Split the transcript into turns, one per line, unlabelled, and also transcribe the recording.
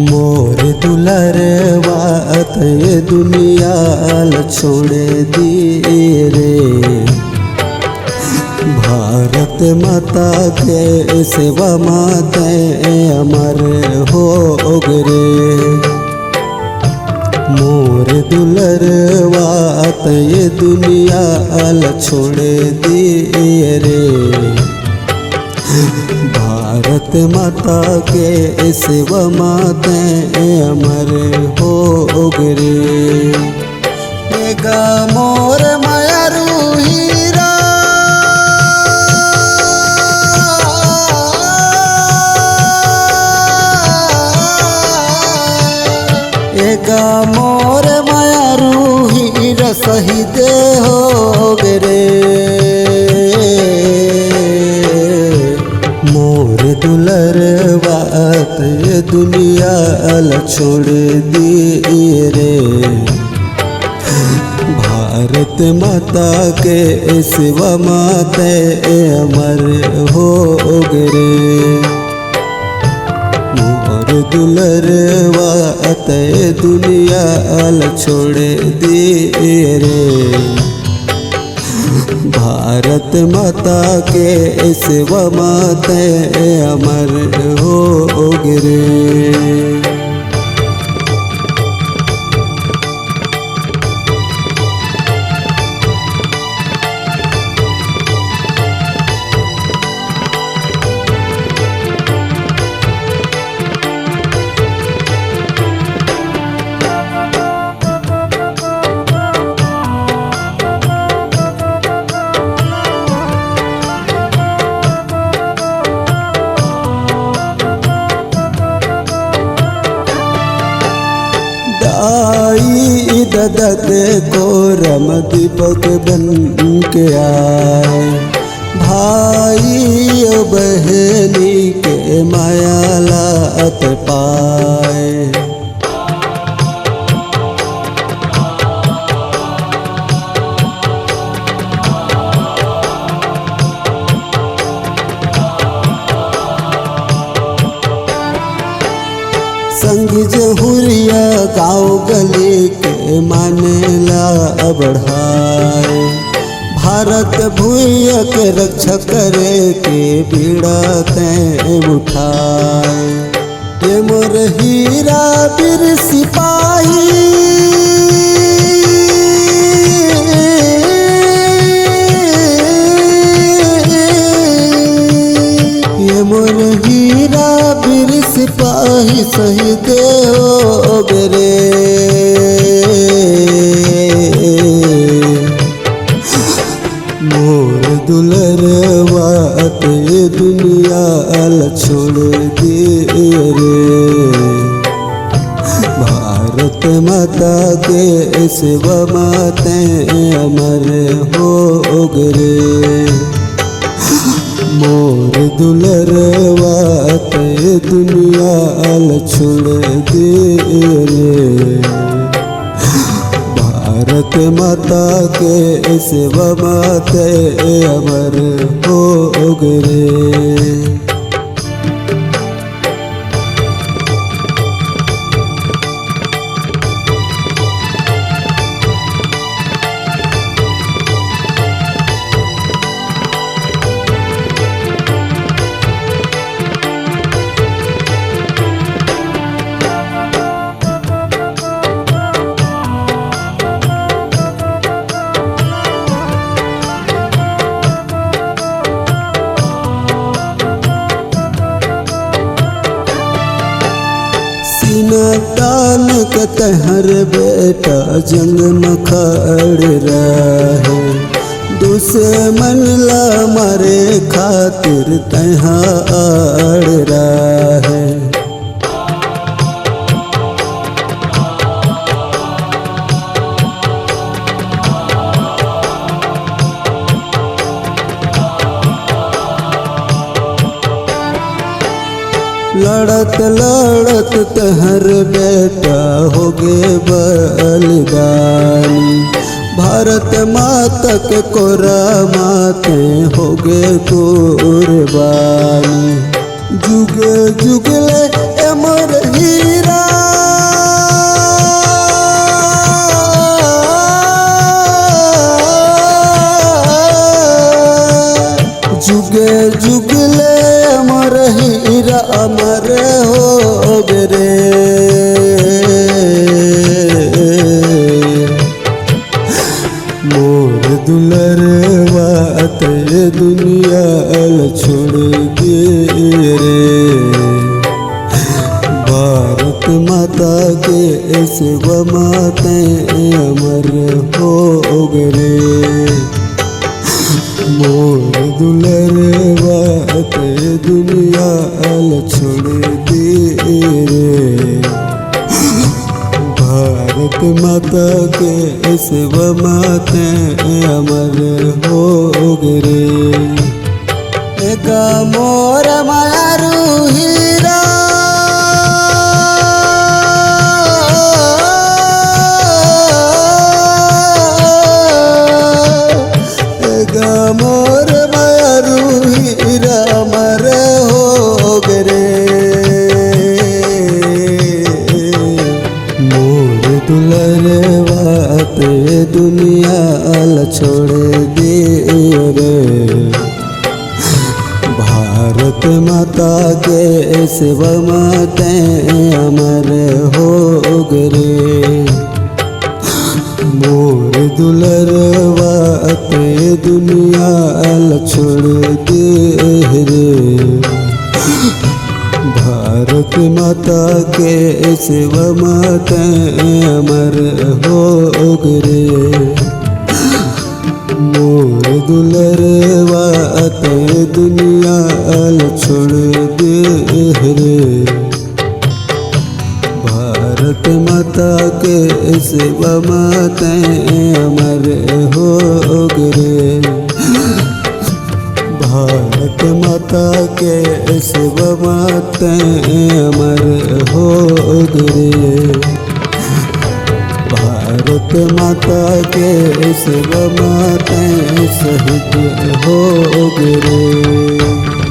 मोर दुलार बात ये दुनिया छोड़ दिए रे। भारत माता के सेवा माते अमर हो रे। मोर दुलार बात ये दुनिया छोड़ दिए रे। भारत माता के सेवा माते अमर हो रे। एगा मोर मायारू हीरा एगा मोर मायारू हीरा शहीद हो रे। मोर दुलार बात ये दुनिया छोड़ दिए रे। भारत माता के सेवा माते अमर हो रे। मोर दुलार बात ये दुनिया छोड़ दिए रे। भारत माता के सेवा माते अमर हो रे। आई ददत को रम दीपक बन के आए। भाई और बहनी के माया लात पाए। संग जहुरिया गाँव गली के मानेला बढ़ाए। भारत भूया के रक्षा करे के बीड़ा ते उठाए। ये मोर हीरा वीर सिपाही ये मोर हीरा वीर सिपाही शहीद हो रे। मोर दुलार बात ये दुनिया छोड़ दिए रे। भारत माता के सेवा माते अमर हो रे। मोर दुलार बात ये दुनिया छोड़ दिए रे। भारत माता के सेवा माते अमर हो रे। तान के तहर बेटा जंग में खड़ रहे। दुश्मन ला मारे खातिर तहाँ अड़ रहे। लड़त लड़त तहर बेटा हो गे बलिदानी। भारत माता के कोरा माते हो गे कुर्बानी। जुग जुगले मोर हीरा मोर दुलरवा ते दुनिया छोड़ के रे भारत माता के सेवा माते अमर हो गए मोर दुलरवा ते दुनिया छोड़ दे रे भारत माता के सेवा माते अमर हो गए एक मोर मारू हीरा एक मोर मारू हीरा अमर हो गए मोर दुलरवा ते दुनिया छोड़ दे रे भारत माता के सेवा माते अमर हो गए मोर दुलरवा ते दुनिया छोड़ दे रे भारत माता के सेवा माते अमर हो गए मोर दुलरवा ते दुनिया छोड़ दे रे भारत माता के सेवा माते अमर हो गए भारत माता के सेवा माते अमर हो गए भारत माता के सेवा माते शहीद हो गए।